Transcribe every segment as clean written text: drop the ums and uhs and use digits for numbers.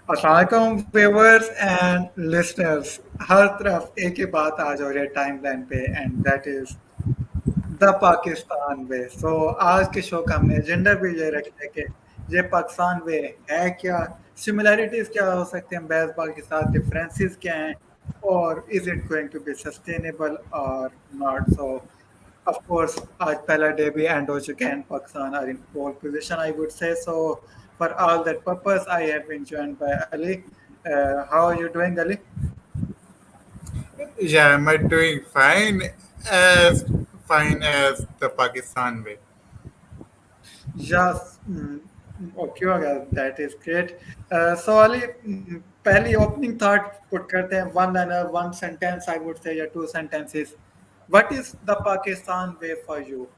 अस्सलाम viewers and listeners. हर तरफ एक ही बात आज हो रही है टाइमलाइन पे, and that is the Pakistan way. So आज के शो का हमने एजेंडा भी ये रखा है कि ये पाकिस्तान वे है क्या, सिमिलैरिटीज क्या हो सकती हैं बेसबॉल के साथ, डिफरेंसेस क्या हैं, और is it going to be sustainable और नॉट। सो ऑफ कोर्स आज पहला डे भी एंड हो चुके हैं, Pakistan are in pole position I would say. So for all that purpose I have been joined by Ali. How are you doing, Ali? Yeah, am I doing as fine as the Pakistan way? Yes. Okay, okay, that is great. So Ali, पहली opening thought put करते हैं, one liner, one sentence I would say, या two sentences. What is the Pakistan way for you?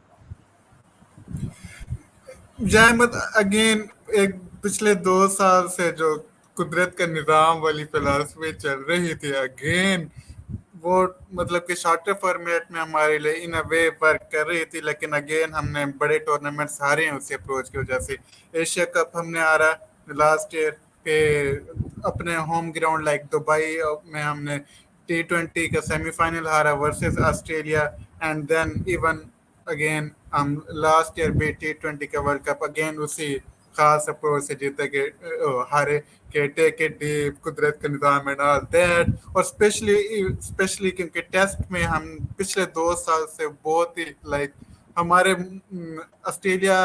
जहमत again एक पिछले 2 साल से जो कुदरत का निज़ाम वाली फिलासफी चल रही थी अगेन वो मतलब कि शॉर्टर फॉर्मेट में हमारे लिए इन अ वे वर्क कर रही थी, लेकिन अगेन हमने बड़े टूर्नामेंट्स हारे हैं उसी अप्रोच की वजह से। एशिया कप हमने हारा लास्ट ईयर पे अपने होम ग्राउंड लाइक दुबई में। हमने T20 का सेमीफाइनल हारा versus Australia, and then even again हम लास्ट ईयर भी T20 का वर्ल्ड कप अगेन उसी खास अप्रोच से जीते के हारे के टेक इट डीप, कुदरत का निज़ाम एंड ऑल दैट। और स्पेशली क्योंकि टेस्ट में हम पिछले 2 साल से बहुत ही लाइक हमारे ऑस्ट्रेलिया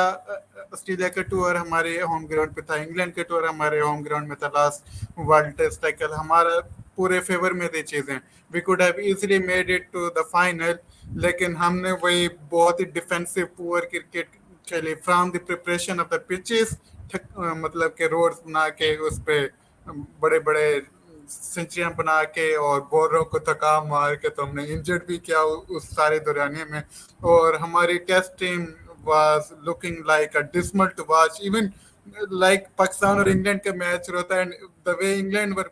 ऑस्ट्रेलिया का टूर हमारे होम ग्राउंड पे था, इंग्लैंड का टूर हमारे होम ग्राउंड में था, लास्ट वर्ल्ड टेस्ट साइकिल हमारा पूरे फेवर में थी चीज़ें। We could have easily made it to the final, लेकिन हमने वही बहुत ही डिफेंसिव पुअर क्रिकेट खेली from the preparation of the pitches, मतलब के रोड्स बना के उस पे बड़े बड़े सेंचुरियां बना के और बॉलरों को थका मार के तो हमने इंजर्ड भी किया उस सारे दौरानिए में। और हमारी test team was looking like a dismal to watch, even like Pakistan और इंग्लैंड का मैच होता है, the way England were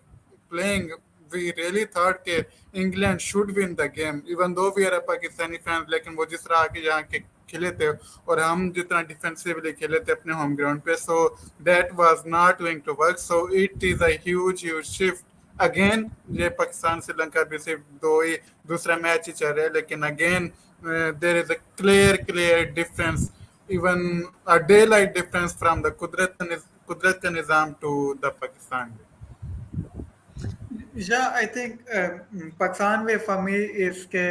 playing, we really thought कि England should win the game even though we are Pakistani fans. लेकिन वो जिस तरह आके यहाँ के खेले थे और हम जितना डिफेंसिवली खेले थे अपने होम ग्राउंड पे, so that was not going to work. So it is a huge huge shift again. ये पाकिस्तान श्रीलंका भी सिर्फ दो ही दूसरा मैच ही चल रहा है, लेकिन again there is a clear difference, even a daylight difference from the कुदरत का निज़ाम to the Pakistan. Yeah, I think Pakistan में फॉर मी इसके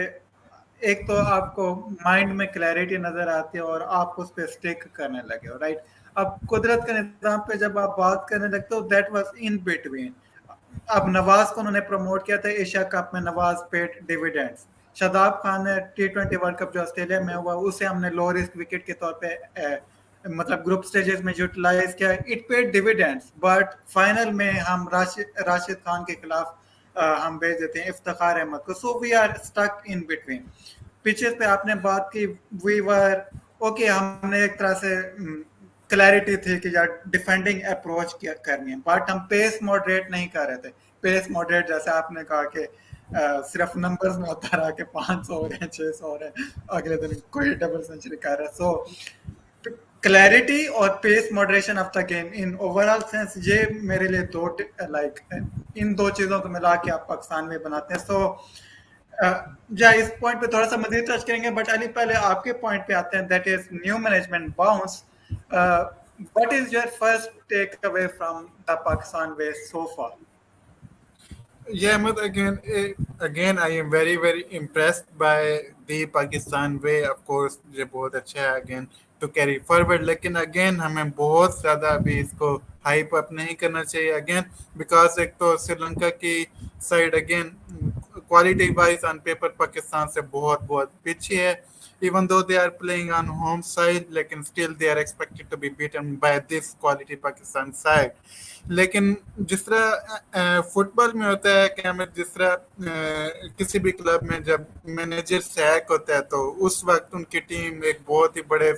एक तो आपको माइंड में क्लैरिटी नजर आती है और आप उस पर स्टिक करने लगे हो, राइट। अब कुदरत के निज़ाम पे जब आप बात करने लगते हो, दैट वाज इन बिटवीन। अब नवाज को उन्होंने प्रमोट किया था एशिया कप में, नवाज पेड डिविडेंड्स। शादाब खान ने T20 वर्ल्ड कप जो ऑस्ट्रेलिया में हुआ उसे हमने लो रिस्क विकेट के तौर पे मतलब ग्रुप स्टेजेस में यूटिलाइज किया, it paid dividends. But final में हम राशिद खान के खिलाफ हम भेज देते हैं इफ्तिखार अहमद को। So we are stuck in between. Pitches पे आपने बात की, वी वर ओके, हमने एक तरह से क्लैरिटी थी कि यार डिफेंडिंग अप्रोच क्या करनी है, बट हम पेस मॉडरेट नहीं कर रहे थे। पेस मॉडरेट जैसे आपने कहा कि सिर्फ नंबर्स में होता रहा कि 500 हो रहे हैं, 600 हो रहे हैं, अगले दिन कोई डबल सेंचुरी कर रहा है। सो क्लैरिटी और pace moderation of the game in overall sense, ये मेरे लिए दो लाइक इन दो चीजों को मिला के आप पाकिस्तान में बनाते हैं। सो या इस पॉइंट पे थोड़ा सा मजीद टच करेंगे, बट अली पहले आपके पॉइंट पे आते हैं, that is new management bounce. What is your first take away from the Pakistan way so far? Yeah, but again, I am very impressed by the Pakistan way. Of course, ये बहुत अच्छा है again to carry forward. लेकिन again हमें बहुत ज़्यादा अभी इसको हाइप अप नहीं करना चाहिए again, because एक तो श्रीलंका की side again quality wise on paper Pakistan से बहुत बहुत पीछे है। Even though they are playing on home side, लेकिन still they are expected to be beaten by this quality Pakistan side. लेकिन जिस तरह फुटबॉल में होता है कि हमें जिस तरह किसी भी क्लब में जब मैनेजर सैक होता है तो उस वक्त उनकी टीम एक बहुत ही बड़े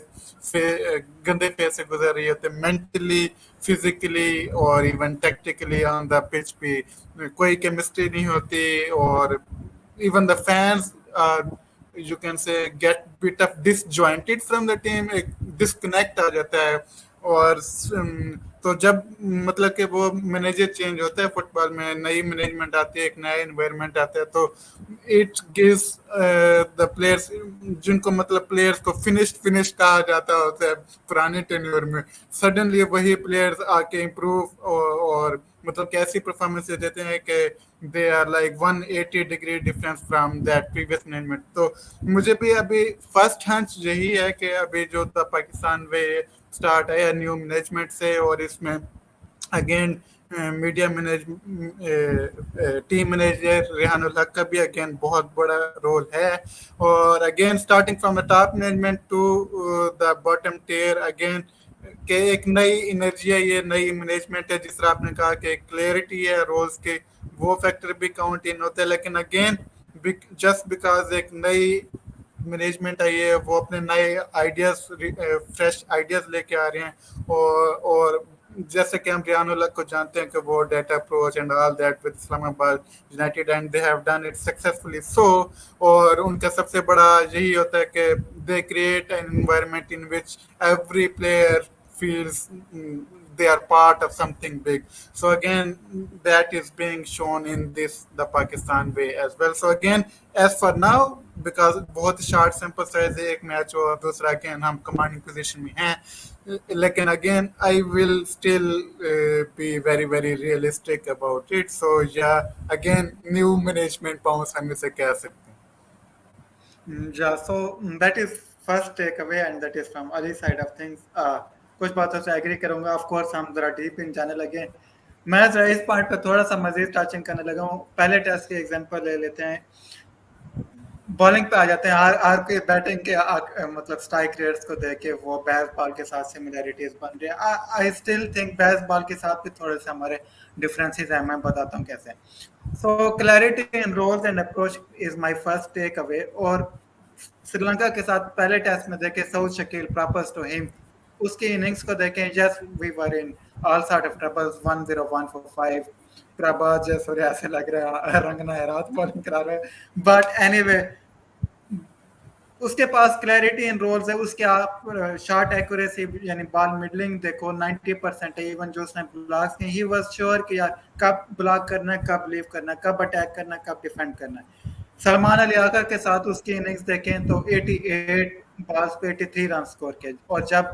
गंदे फेज से गुजर रही होती है, मेंटली, फिजिकली और even tactically on the pitch पे कोई केमिस्ट्री नहीं होती, और even the fans you can say get bit of disjointed from the team, एक डिस्कनेक्ट आ जाता है और तो जब मतलब कि वो मैनेजर चेंज होता है फुटबॉल में, नई मैनेजमेंट आती है, एक नया एनवायरनमेंट आता है, तो इट गिव्स द प्लेयर्स, जिनको मतलब प्लेयर्स को फिनिश कहा जाता होता है पुराने टेन्योर में, सडनली वही प्लेयर्स आके इम्प्रूव और मतलब कैसी परफॉर्मेंस देते हैं कि they are like 180 degree difference from that previous management. तो मुझे भी अभी फर्स्ट हंच यही है कि अभी जो द पाकिस्तान वे स्टार्ट है न्यू मैनेजमेंट से, और इसमें again media manage team manager Rehan ul Haq का भी अगेन बहुत बड़ा रोल है। और again starting from the top management to the bottom tier again के एक नई एनर्जी है, ये नई मैनेजमेंट है। जिस तरह आपने कहा कि क्लैरिटी है रोल्स के, वो फैक्टर भी काउंट इन होते हैं। लेकिन अगेन जस्ट बिकॉज एक नई मैनेजमेंट आई है, वो अपने नए आइडियाज फ्रेश आइडियाज लेके आ रहे हैं। और जैसे कि हम रियान उल हक को जानते हैं कि वो data approach and all that with Islamabad United and they have done it successfully so. और उनका सबसे बड़ा यही होता है कि they create an environment in which every player feels they are part of something big. So again, that is being shown in this the Pakistan way as well. So again, as for now, because बहुत short sample size है, एक match और दूसरा again हम commanding position में हैं, लेकिन again I will still be very realistic about it. So yeah, again new management bounce हम इसे कह सकते हैं। Yeah, so that is first takeaway and that is from Ali side of things. कुछ बातों से एग्री करूंगा, ऑफ कोर्स हम जरा डीप इन जाने लगे। मैं जरा इस पॉइंट पर थोड़ा सा मजीद टचिंग करने लगा हूँ। पहले टेस्ट के एग्जांपल ले लेते हैं, बॉलिंग पे आ जाते हैं। आर के बैटिंग के मतलब स्ट्राइक रेट्स को देख के वो बेस बॉल के साथ सिमिलैरिटीज बन रही है। I still think base ball के साथ भी थोड़े से हमारे डिफरेंसेस हैं, मैं बताता हूँ कैसे। So clarity in roles and approach is my first take away. और श्रीलंका के साथ पहले टेस्ट में देखे Saud Shakeel props to him, उसकी इनिंग्स को देखें, just we were in all sort of troubles 1-0 1-4-5। Prabath Jayasuriya ऐसे लग रहा है रंगना है रात बॉलिंग करा रहे हैं, बट एनीवे उसके पास क्लैरिटी इन रोल्स है। उसके आप शॉट एक्यूरेसी यानी बॉल मिडलिंग देखो 90% है। इवन जो उसने ब्लॉक्स किए, ही वाज श्योर कि यार कब ब्लॉक करना है, कब लीव करना है, कब अटैक करना है, कब डिफेंड करना है। सलमान अली आका के साथ उसकी इनिंग्स देखें तो 88 बॉल्स पे 83 रन स्कोर किए, और जब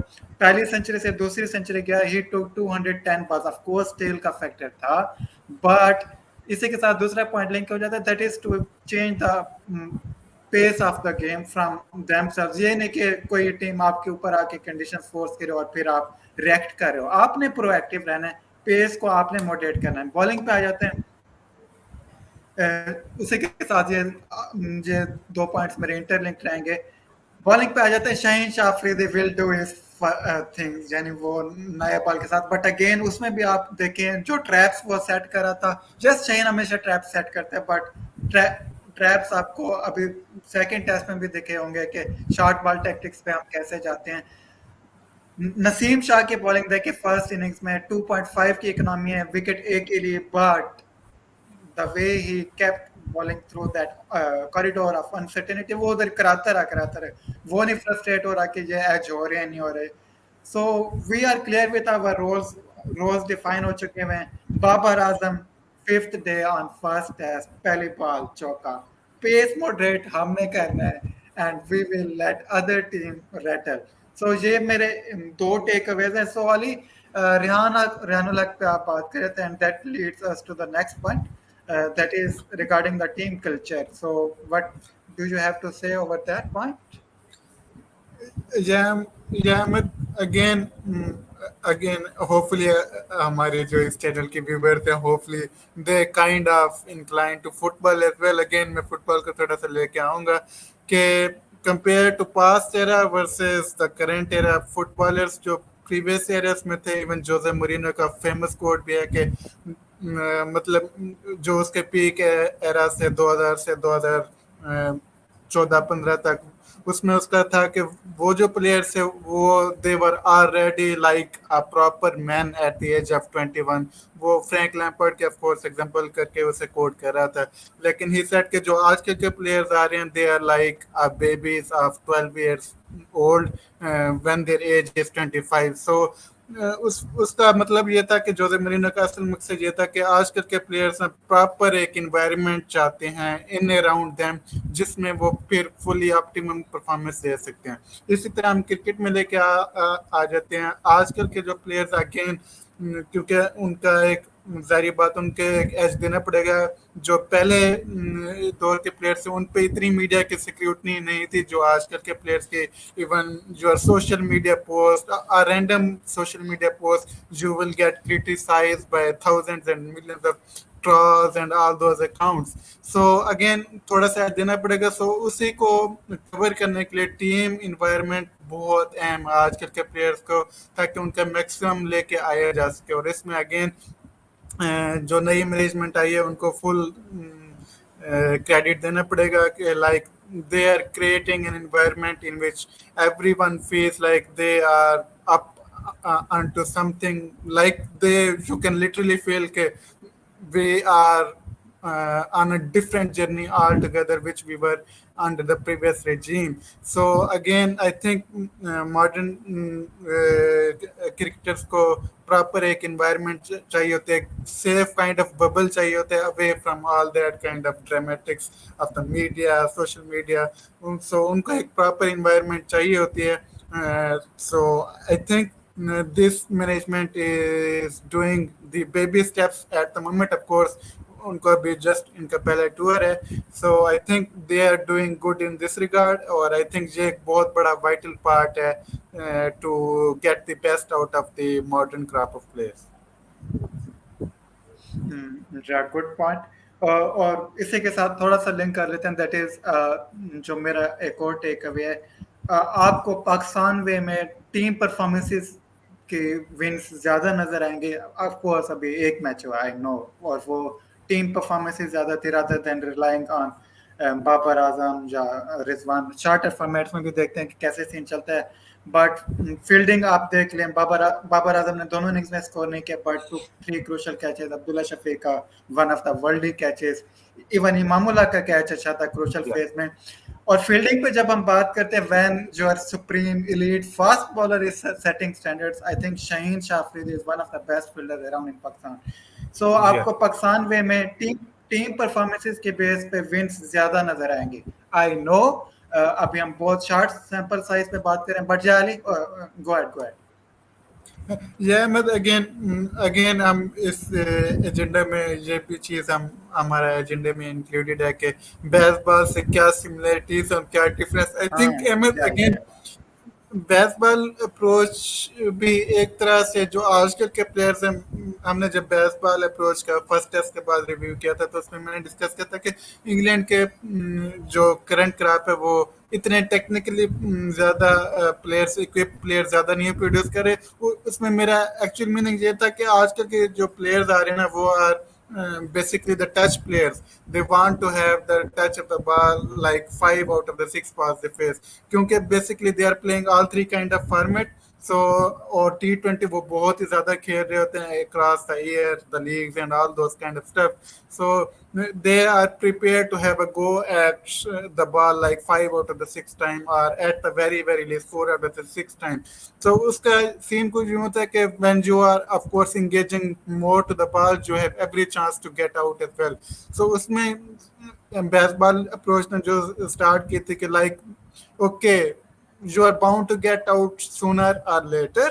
पहली सेंचुरी से दूसरी सेंचुरी गया ही took 210 balls. Of course tail का फैक्टर था, बट इसी के साथ दूसरा पॉइंट लिंक हो जाता है, that is to change the pace of the game from themselves. ये नहीं कि कोई टीम आपके ऊपर आके कंडीशंस फोर्स करे और फिर आप रिएक्ट कर रहे हो। आपने प्रोएक्टिव रहना है, पेस को आपने मॉडरेट करना है। बॉलिंग पे आ जाते हैं, उसी के साथ ये दो पॉइंट्स मेरे इंटरलिंक रहेंगे। बॉलिंग पे आ जाते हैं, Shaheen Shah Afridi will do his things, यानी वो नए बॉल के साथ। बट अगेन उसमें भी आप देखें जो ट्रैप्स वो सेट कर रहा था, जस्ट शाहीन हमेशा ट्रैप सेट करते हैं, बट ट्रैप्स आपको अभी सेकंड टेस्ट में भी देखे होंगे कि शॉर्ट बॉल टैक्टिक्स पे हम कैसे जाते हैं। नसीम शाह की बॉलिंग देखे, फर्स्ट इनिंग्स में 2.5 की इकोनॉमी है, विकेट एक के लिए, but the way he kept bowling through that corridor of uncertainty, वो उधर कराता रहा, वो नहीं फ्रस्ट्रेट हो रहा कि ये एज हो रहे हैं नहीं हो रहे। So we are clear with our roles define हो चुके हैं। Babar Azam 5th day on first test, पहली बॉल चौका, पेस मॉडरेट हमने करना है and we will let other team rattle. So ये मेरे दो टेक अवेज हैं। सो अली रेहान उल हक पे आप बात कर रहे थे, and that leads us to the next point, that is regarding the team culture. So what do you have to say over that point? Yeah, again, again, hopefully हमारे जो इस चैनल के व्यूअर्स हैं, hopefully they kind of inclined to football as well. Again, मैं football को थोड़ा सा लेके आऊँगा कि compare to past era versus the current era, footballers जो previous eras में थे, even जोसे मोरिनो का famous quote भी है कि मतलब जो उसके पीक एरा से 2000 से 2014-15 तक, उसमें उसका था कि वो जो प्लेयर्स है वो they were already like a proper man at the age of 21। वो फ्रैंक लैम्पर्ड के ऑफ कोर्स एग्जांपल करके उसे कोट कर रहा था। लेकिन ही सेड के जो आजकल के प्लेयर्स आ रहे हैं, they are like a babies of 12 years old when their age is 25। सो उसका मतलब ये था कि जोसे मरीनो का असल मकसद ये था कि आजकल के प्लेयर्स प्रॉपर एक इन्वायरमेंट चाहते हैं इन अराउंड देम, जिसमें वो फिर फुली ऑप्टिमम परफॉर्मेंस दे सकते हैं। इसी तरह हम क्रिकेट में लेके आ जाते हैं। आजकल के जो प्लेयर्स अगेन, क्योंकि उनका एक जारी बात उनके एक एज देना पड़ेगा, जो पहले दौर के प्लेयर्स थे उन पे इतनी मीडिया की सिक्योरिटी नहीं थी जो आजकल के प्लेयर्स के। even your social media post, a random social media post, you will get criticized by thousands and millions of trolls and all those accounts. So again थोड़ा सा देना पड़ेगा। सो उसी को कवर करने के लिए टीम इन्वायरमेंट बहुत अहम है आजकल के प्लेयर्स को, ताकि उनका मैक्सिमम लेके आया जा सके। और इसमें अगेन जो नई मैनेजमेंट आई है उनको फुल क्रेडिट देना पड़ेगा कि like they are creating an environment in which everyone feels like they are up onto something, like they you can literally feel that we are on a different journey altogether which we were under the previous regime. So again I think modern cricketers को proper एक environment चाहिए होता है, एक safe kind of bubble चाहिए होता है, away from all that kind of dramatics of the media, social media. So उनको एक प्रॉपर एनवायरनमेंट चाहिए होती है। So I think this management is doing the baby steps at the moment, of course उनको अभी जस्ट इनका पहला tour है। So I think they are doing good in this regard, और आई थिंक ये एक बहुत बड़ा वाइटल पार्ट है to get the best out of the modern crop of players. Good point. और इसी के साथ थोड़ा सा लिंक कर लेते हैं, दैट इज जो मेरा एक और टेक अवे है, आपको पाकिस्तान वे में टीम परफॉर्मेंसेस के विंस ज्यादा नजर आएंगे। ऑफ कोर्स अभी एक मैच हुआ आई नो, और वो टीम परफॉर्मेंसेस ज्यादा थी rather than relying on Babar Azam या रिजवान। शार्टर फॉर्मेट्स में भी देखते हैं कि कैसे सीन चलता है, बट फील्डिंग आप देख लें, बाबर आजम ने दोनों इनिंग्स में स्कोर नहीं किया, but two 3 crucial catches. Abdullah Shafique का one of the world catches, even इमामुल्लाह का कैच अच्छा था क्रूशल फेज में। और फील्डिंग पे जब हम बात करते हैं, when your supreme elite fast bowler is setting standards, I think Shaheen Shah Afridi is one of the best fielders around in Pakistan. So आपको पाकिस्तान वे में टीम परफॉर्मेंसेस के बेस पे विंस ज्यादा नजर आएंगे। आई नो अभी हम बहुत शॉर्ट सैंपल साइज पे बात करें, बट जाली गो अहेड। या मतलब अगेन हम इस एजेंडा में ये भी चीज़ हम हमारा एजेंडे में इंक्लूडेड है कि बेसबॉल से क्या सिमिलरिटीज और क्या difference. I think Ahmed again baseball approach भी एक तरह से जो आजकल के प्लेयर्स हैं, हमने जब बेसबॉल अप्रोच का फर्स्ट टेस्ट के बाद रिव्यू किया था तो उसमें मैंने डिस्कस किया था कि इंग्लैंड के जो करंट क्रॉप है वो इतने टेक्निकली ज़्यादा प्लेयर्स इक्विप प्लेयर ज़्यादा नहीं प्रोड्यूस करे। उसमें मेरा एक्चुअल मीनिंग ये था कि आजकल के जो प्लेयर्स आ रहे हैं ना वो are basically the touch players. They want to have the touch of the ball like 5 out of the 6 balls they face, क्योंकि basically they are playing all three kind of format. So और T20 वो बहुत ही ज़्यादा खेल रहे होते हैं across the year, the leagues and all those kind of stuff. So they are prepared to have a go at the ball like 5 out of the 6 time, or at the very least 4 out of the 6 time. So उसका scene कुछ यूँ होता है कि when you are of course engaging more to the ball, you have every chance to get out as well. So उसमें baseball approach ने जो start की थी कि like okay you are bound to get out sooner or later.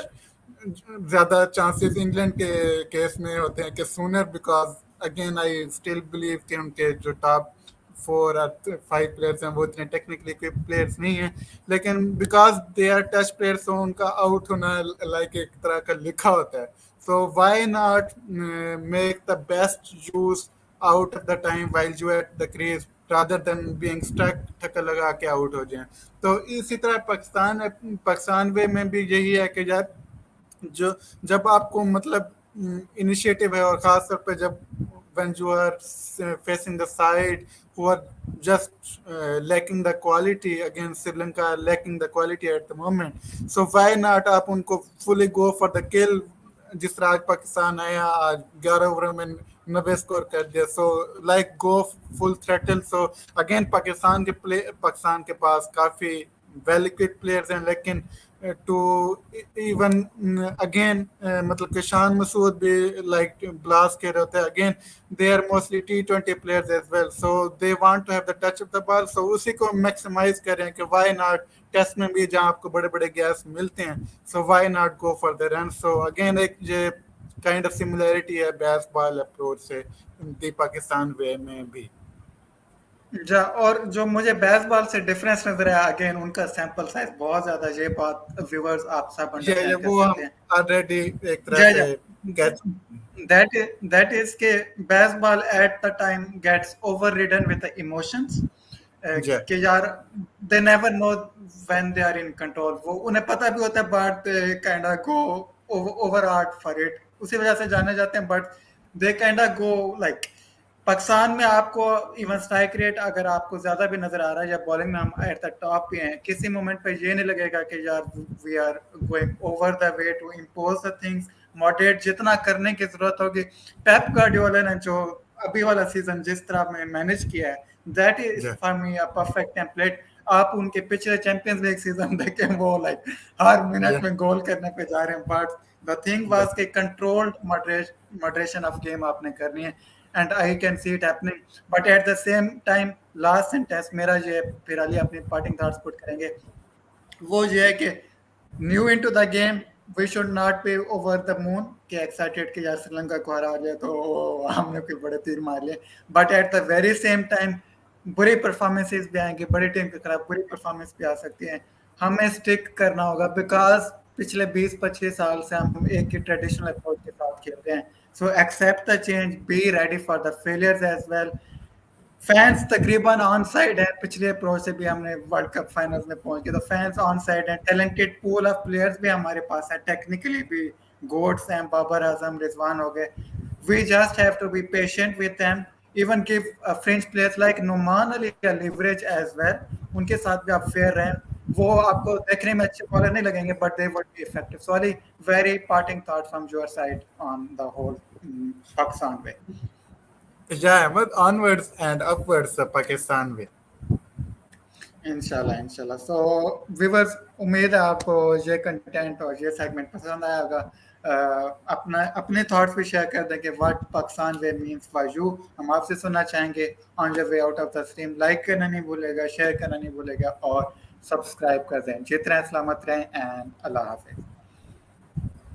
ज़्यादा chances England के case में होते हैं कि sooner, because again I still believe कि उनके जो टॉप 4 और 5 प्लेयर्स हैं वो इतने टेक्निकली इक्विप प्लेयर्स नहीं हैं, लेकिन because they are touch players तो उनका आउट होना लाइक एक तरह का लिखा होता है। So why not make the best use out of the time while you at the crease rather than being stuck, ठक्कर लगा के आउट हो जाएं। तो इसी तरह पाकिस्तान वे में भी यही है कि यार जो जब आपको मतलब इनिशिएटिव है, और खास तौर पे जब when you are facing the side who are just lacking the quality, against Sri Lanka lacking the quality at the moment, so why not आप उनको fully go for the kill। जिस तरह आज पाकिस्तान आया, आज 11 ओवर में 90 स्कोर कर दिया, so like go full throttle. So again Pakistan के पास काफ़ी वेल इक्विप्ड प्लेयर्स हैं, लेकिन to even again मतलब कि शान मसूद भी like blast के रहते हैं again they are mostly T20 players as well so they want to have the touch of the ball so उसी को maximize करें कि why not टेस्ट में भी जहाँ आपको बड़े बड़े गैस मिलते हैं so why not go for the run so again एक ये kind of similarity है बेसबॉल अप्रोच से दी पाकिस्तान वे में भी जा और जो मुझे बेसबॉल से डिफरेंस नजर आया अगेन उनका सैंपल साइज बहुत ज्यादा ये बात व्यूअर्स आप सब ये अंडरस्टैंड कर वो हम सकते हैं ऑलरेडी एक तरह जय से जय कैच that is के baseball at the time gets overridden with the emotions जय कि यार they never know when they are in control वो उन्हें पता भी होता है but they kind of go overard for it उसी वजह से जाने जाते हैं but they kind of go like Pakistan में आपको इवन स्ट्राइक रेट अगर आपको ज्यादा भी नजर आ रहा है या बॉलिंग में हम एट द टॉप पे हैं किसी मोमेंट पे ये नहीं लगेगा कि यार we are going over the way to impose the things moderate जितना करने की जरूरत होगी पेप गार्डियोला ने जो अभी वाला सीजन जिस तरह में मैनेज किया है दैट इज जय for me a perfect template आप उनके पिछले चैंपियंस लीग सीजन देखें वो लाइक हर मिनट जय में गोल करने पे जा रहे हैं बट द थिंग जय वाज के कंट्रोल्ड मॉडरेशन ऑफ गेम आपने करनी है and I can see it happening. But at the same time, last sentence मेरा ये फिर अली अपनी parting thoughts put करेंगे वो ये है कि new into the game we should not be over the moon कि एक्साइटेड कि यार श्रीलंका को हरा लिया तो हमने कोई बड़े तीर मार लिए but at the very same time बुरी परफॉर्मेंसेस भी आएंगी बड़ी टीम के खिलाफ बुरी परफॉर्मेंस भी आ सकती है हमें स्टिक करना होगा बिकॉज पिछले 20-25 साल से हम एक ही ट्रेडिशनल अप्रोच के साथ खेलते हैं so accept the change be ready for the failures as well fans तकरीबन ऑन साइड है पिछले अप्रोच से भी हमने वर्ल्ड कप फाइनल्स में पहुंच गए तो फैंस ऑन साइड है टैलेंटेड पूल ऑफ प्लेयर्स भी हमारे पास है टेक्निकली भी गोड्स हैं बाबर आजम रिजवान हो गए we just have to be patient with them even give French players like Numan Ali a leverage as well उनके साथ भी आप फेयर रहें वो आपको देखने में अच्छे बॉलर नहीं लगेंगे but they would be effective so Ali very parting thought from your side on the whole Pakistan way जय Ahmad onwards and upwards Pakistan में इंशाल्लाह सो व्यूअर्स उम्मीद है आपको ये कंटेंट और ये सेगमेंट पसंद आया होगा अपना अपने थॉट्स भी शेयर कर दें कि what Pakistan way means for you हम आपसे सुनना चाहेंगे on the way out of the stream like करना नहीं भूलेगा शेयर करना नहीं भूलेगा और सब्सक्राइब कर दें जित रहें सलामत रहें एंड अल्लाह हाफिज़